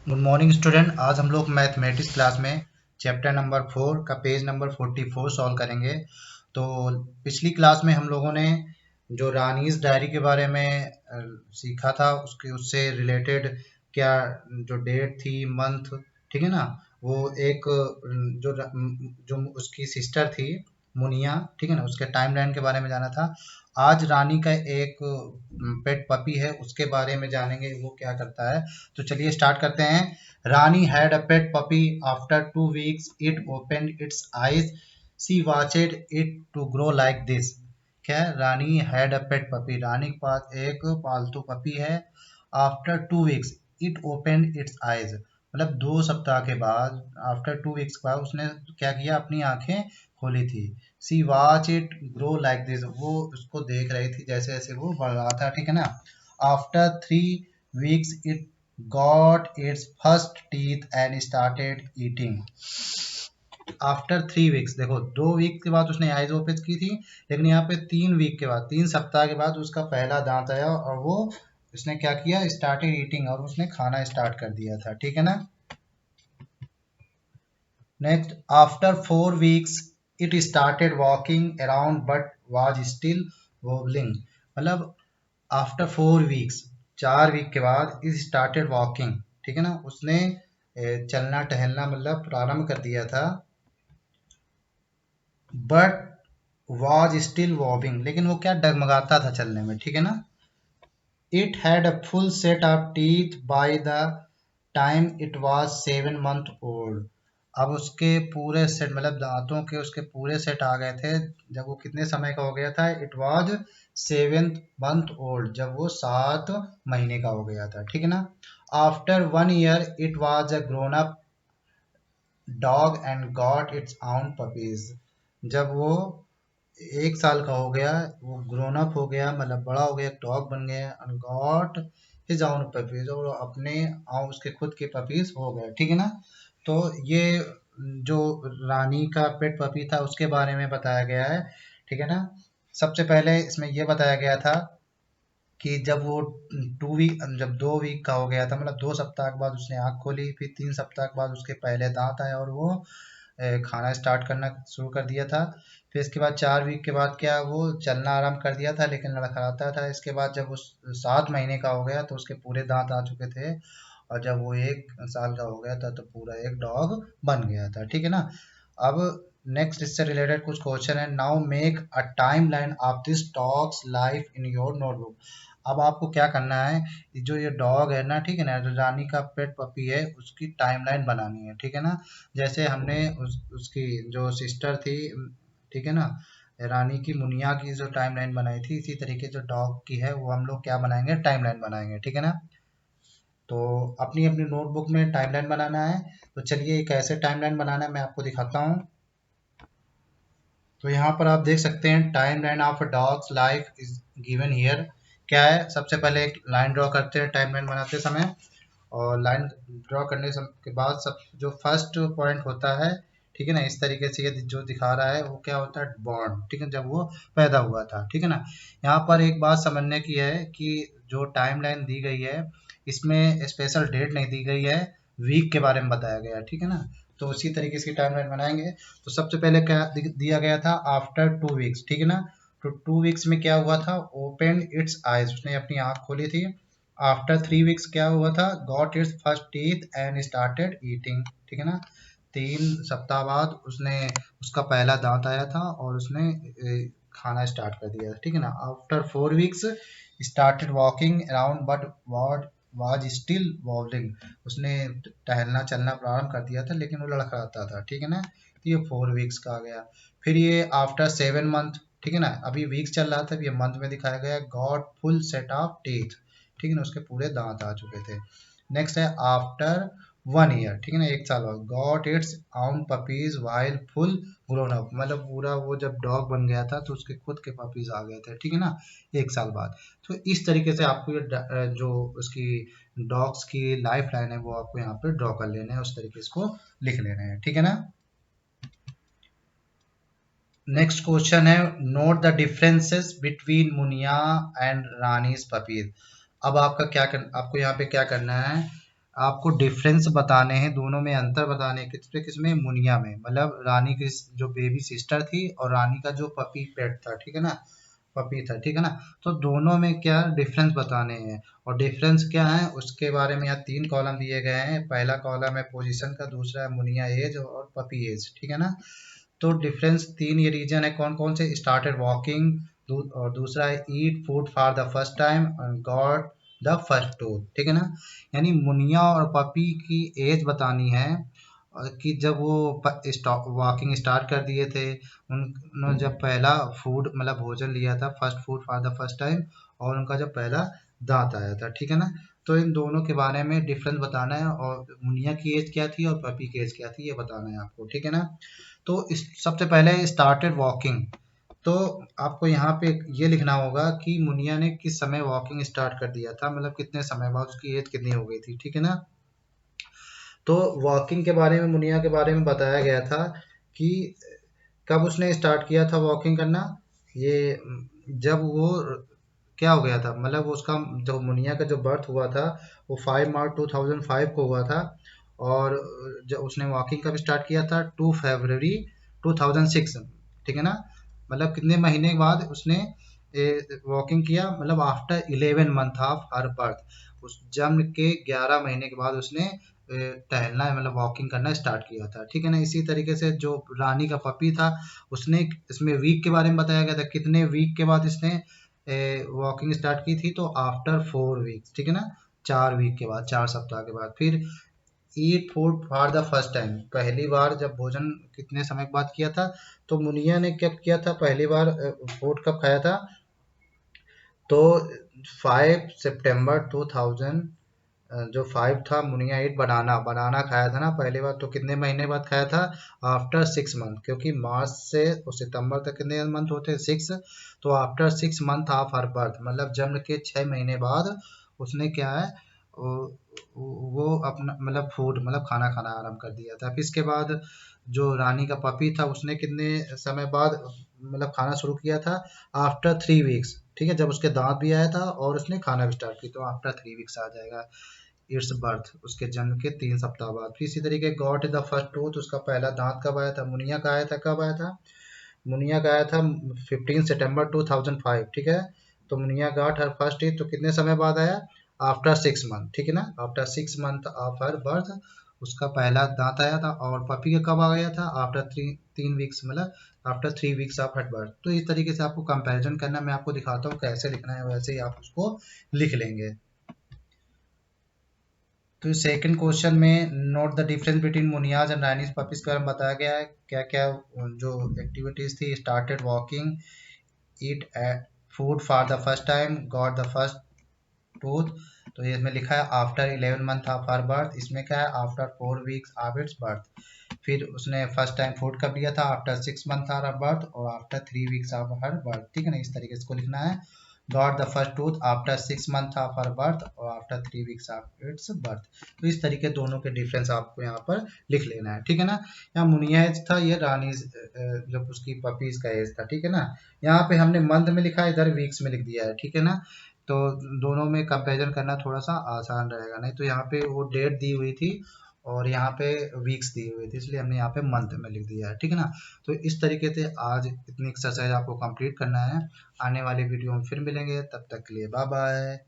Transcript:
Good morning student. आज हम लोग मैथमेटिक्स क्लास में चैप्टर नंबर 4 का पेज नंबर 44 सॉल्व करेंगे। तो पिछली क्लास में हम लोगों ने जो रानीस डायरी के बारे में सीखा था, उसके उससे रिलेटेड क्या जो डेट थी, मंथ, ठीक है ना, वो एक जो उसकी सिस्टर थी मुनिया, ठीक है ना, उसके टाइमलाइन के बारे में जाना था। आज रानी का एक पेट पपी है, उसके बारे में जानेंगे वो क्या करता है। तो चलिए स्टार्ट करते हैं। Rani had a pet puppy. After 2 weeks it opened its eyes. She watched it to grow like this. क्या है? रानी हैड अ पेट पपी, रानी के पास एक पालतू पपी है। After 2 weeks it opened its eyes, मतलब 2 सप्ताह के बाद, आफ्टर 2 weeks के बाद उसने क्या किया, अपनी आंखें खोली थी। She watch it grow like this, वो उसको देख रही थी जैसे जैसे वो बढ़ रहा था, ठीक है ना। After 3 weeks it got its first teeth and started eating. After 3 weeks, देखो 2 week के बाद उसने आइज ओपन की थी, लेकिन यहाँ पे 3 week के बाद, 3 सप्ताह के बाद उसका पहला दांत आया और वो उसने क्या किया, स्टार्टेड ईटिंग, और उसने खाना स्टार्ट कर दिया था, ठीक है ना। Next, after 4 weeks it started walking around but was still wobbling, मतलब आफ्टर 4 weeks, 4 week के बाद इट स्टार्टेड वॉकिंग, ठीक है ना, उसने चलना टहलना मतलब प्रारंभ कर दिया था। बट वॉज स्टिल वॉबिंग, लेकिन वो क्या, डगमगाता था चलने में, ठीक है ना। It had a full set of teeth by the time it was 7 month old. अब उसके पूरे सेट, मतलब दांतों के उसके पूरे सेट आ गए थे जब वो कितने समय का हो गया था। It was 7th month old, जब वो 7 महीने का हो गया था, ठीक है ना। After 1 year it was a grown up dog and got its own puppies. जब वो 1 साल का हो गया, वो ग्रोन अप हो गया, मतलब बड़ा हो गया, डॉग बन गया, and got his own puppies, और अपने उसके खुद के पपीज हो गए, ठीक है ना। तो ये जो रानी का पेट पपी था उसके बारे में बताया गया है, ठीक है ना। सबसे पहले इसमें ये बताया गया था कि जब वो 2 week, जब 2 week का हो गया था, मतलब 2 सप्ताह के बाद उसने आँख खोली, फिर 3 सप्ताह के बाद उसके पहले दांत आए और वो खाना स्टार्ट करना शुरू कर दिया था। फिर इसके बाद 4 week के बाद क्या, वो चलना आरंभ कर दिया था, लेकिन लड़खड़ाता था। इसके बाद जब वो 7 महीने का हो गया तो उसके पूरे दांत आ चुके थे, और जब वो 1 साल का हो गया था तो पूरा एक डॉग बन गया था, ठीक है ना। अब नेक्स्ट इससे रिलेटेड कुछ क्वेश्चन है। Now make a time line of this dogs life in your notebook. अब आपको क्या करना है, जो ये डॉग है ना, ठीक है ना, जो रानी का पेट पपी है, उसकी टाइमलाइन बनानी है, ठीक है ना। जैसे हमने उसकी जो सिस्टर थी, ठीक है ना, रानी की मुनिया की जो टाइमलाइन बनाई थी, इसी तरीके जो डॉग की है वो हम लोग क्या बनाएंगे, टाइमलाइन बनाएंगे, ठीक है ना। तो अपनी अपनी नोटबुक में टाइमलाइन बनाना है। तो चलिए कैसे टाइमलाइन बनाना है मैं आपको दिखाता हूँ। तो यहाँ पर आप देख सकते हैं, time line of dogs life is given here. क्या है, सबसे पहले एक लाइन ड्रॉ करते हैं टाइम लाइन बनाते समय, और लाइन ड्रॉ करने के बाद सब जो फर्स्ट पॉइंट होता है, ठीक है ना, इस तरीके से ये जो दिखा रहा है वो क्या होता है, बॉर्न, ठीक है, जब वो पैदा हुआ था, ठीक है ना। यहाँ पर एक बात समझने की है कि जो टाइम लाइन दी गई है, इसमें स्पेशल डेट नहीं दी गई है, वीक के बारे में बताया गया है, ठीक है ना। तो उसी तरीके से टाइम लाइन बनाएंगे। तो सबसे पहले क्या दिया गया था, आफ्टर 2 weeks, ठीक है ना। तो 2 weeks में क्या हुआ था, ओपन इट्स आइज, उसने अपनी आंख खोली थी। आफ्टर 3 weeks क्या हुआ था, got its first teeth and started eating, ठीक है ना। 3 सप्ताह बाद उसने उसका पहला दांत आया था और उसने खाना स्टार्ट कर दिया, ठीक है ना। After 4 weeks started walking around but what was still wobbling, उसने टहलना चलना प्रारंभ कर दिया था, लेकिन वो लड़खड़ाता था, ठीक है ना। तो ये 4 weeks का आ गया। फिर ये आफ्टर 7 month, ठीक है ना, अभी वीक्स चल रहा था, ये मंथ में दिखाया गया, got full set of teeth, ठीक है ना, उसके पूरे दांत आ चुके थे। नेक्स्ट है आफ्टर 1 year, ठीक है ना, 1 साल बाद, got its own puppies while full grown up, मतलब पूरा वो जब डॉग बन गया था तो उसके खुद के पपीज आ गए थे, ठीक है ना, 1 साल बाद। तो इस तरीके से आपको ये जो उसकी डॉग्स की लाइफ लाइन है वो आपको यहाँ पे ड्रॉ कर लेना है, उस तरीके से इसको लिख लेना है, ठीक है ना। नेक्स्ट क्वेश्चन है, note the differences between Muniya and Rani's puppies. अब आपका क्या आपको यहाँ पे क्या करना है, आपको डिफरेंस बताने हैं, दोनों में अंतर बताने हैं, किसमें मुनिया में, मतलब रानी की जो बेबी सिस्टर थी और रानी का जो पपी पेट था, ठीक है ना, पपी था, ठीक है ना। तो दोनों में क्या डिफरेंस बताने हैं, और डिफरेंस क्या है उसके बारे में यहाँ 3 कॉलम दिए गए हैं। पहला कॉलम है पोजीशन का, दूसरा है मुनिया एज और पपी एज, ठीक है ना। तो डिफरेंस 3 ये रीजन है कौन कौन से, स्टार्टेड वॉकिंग, और दूसरा है ईट food for the first time and got the first tooth, ठीक है ना। यानी मुनिया और पपी की एज बतानी है, कि जब वो वॉकिंग स्टार्ट कर दिए थे, उन्होंने जब पहला फूड मतलब भोजन लिया था, first food for the first time, और उनका जब पहला दांत आया था, ठीक है ना। तो इन दोनों के बारे में डिफरेंस बताना है, और मुनिया की एज क्या थी और पपी की एज क्या थी ये बताना है आपको, ठीक है ना। तो इस सबसे पहले स्टार्टेड वॉकिंग, तो आपको यहाँ पे ये लिखना होगा कि मुनिया ने किस समय वॉकिंग स्टार्ट कर दिया था, मतलब कितने समय बाद, उसकी एज कितनी हो गई थी, ठीक है ना। तो वॉकिंग के बारे में, मुनिया के बारे में बताया गया था कि कब उसने स्टार्ट किया था वॉकिंग करना, ये जब वो क्या हो गया था, मतलब उसका जो मुनिया का जो बर्थ हुआ था वो 5 मार्च 2005 को हुआ था, और जब उसने वॉकिंग कब स्टार्ट किया था, 2 फरवरी 2006, ठीक है ना। मतलब कितने महीने बाद उसने वॉकिंग किया, मतलब after 11 month of her birth, उस जन्म के 11 महीने के बाद उसने टहलना है, मतलब वॉकिंग करना स्टार्ट किया था, ठीक है ना। इसी तरीके से जो रानी का पपी था, उसने इसमें वीक के बारे में बताया गया था, कितने वीक के बाद इसने वॉकिंग स्टार्ट की थी, तो आफ्टर 4 वीक्स, ठीक है ना, 4 वीक के बाद, 4 सप्ताह के बाद। फिर ईट food for the first time, पहली बार जब भोजन कितने समय के बाद किया था, तो मुनिया ने कब किया था पहली बार फूड कब खाया था, तो 5 सितंबर 2000, जो 5 था, मुनिया एट बनाना बनाना खाया था ना पहली बार, तो कितने महीने बाद खाया था, आफ्टर 6 मंथ, क्योंकि मार्च से और सितंबर तक कितने मंथ होते हैं, 6, तो after 6 month of her birth, मतलब जन्म के 6 महीने बाद उसने क्या है, वो, वो अपना मतलब फूड मतलब खाना खाना आरम्भ कर दिया था। फिर इसके बाद जो रानी का पपी था उसने कितने समय बाद मतलब खाना शुरू किया था, आफ्टर 3 वीक्स, ठीक है, जब उसके दांत भी आया था और उसने खाना भी स्टार्ट की, तो आफ्टर 3 वीक्स आ जाएगा इट्स बर्थ, उसके जन्म के 3 सप्ताह बाद। फिर इसी तरीके गॉट द फर्स्ट टूथ, उसका पहला दांत कब आया था, मुनिया का आया था, कब आया था, मुनिया का आया था 15 सितंबर 2005, ठीक है। तो Muniya got her first teeth, तो कितने समय बाद आया, आफ्टर 6 मंथ, ठीक है ना, after 6 month of her birth उसका पहला दांत आया था, और पपी का कब आ गया था, आफ्टर 3 वीक्स, मतलब after 3 weeks of her birth. तो इस तरीके से आपको कंपैरिजन करना, मैं आपको दिखाता हूँ कैसे लिखना है, वैसे ही आप उसको लिख लेंगे। तो सेकंड क्वेश्चन में note the difference between Muniya's and Rani's puppies के बारे में बताया गया है, क्या क्या जो एक्टिविटीज थी, started walking, eat food for the first time, got the first tooth, तो ये इसमें लिखा है after 11 month of her birth, इसमें क्या है after 4 weeks of its birth. फिर उसने फर्स्ट टाइम फूड कब लिया था, after 6 month of her birth और after 3 weeks of her birth, ठीक है ना, इस तरीके से को लिखना है। Got the first tooth after 6 month of her birth और after 3 weeks of its birth. तो इस तरीके दोनों के डिफरेंस आपको यहाँ पर लिख लेना है, ठीक है ना। यहाँ मुनिया एज था, ये रानी जब उसकी पपीज का एज था, ठीक है ना। यहाँ पे हमने मंथ में लिखा है, इधर वीक्स में लिख दिया है, ठीक है ना। तो दोनों में कंपैरिजन करना थोड़ा सा आसान रहेगा, नहीं तो यहाँ पे वो डेट दी हुई थी और यहाँ पे वीक्स दी हुई थी, इसलिए हमने यहाँ पे मंथ में लिख दिया है, ठीक है ना। तो इस तरीके से आज इतनी एक्सरसाइज आपको कंप्लीट करना है। आने वाली वीडियो में फिर मिलेंगे, तब तक के लिए बाय बाय।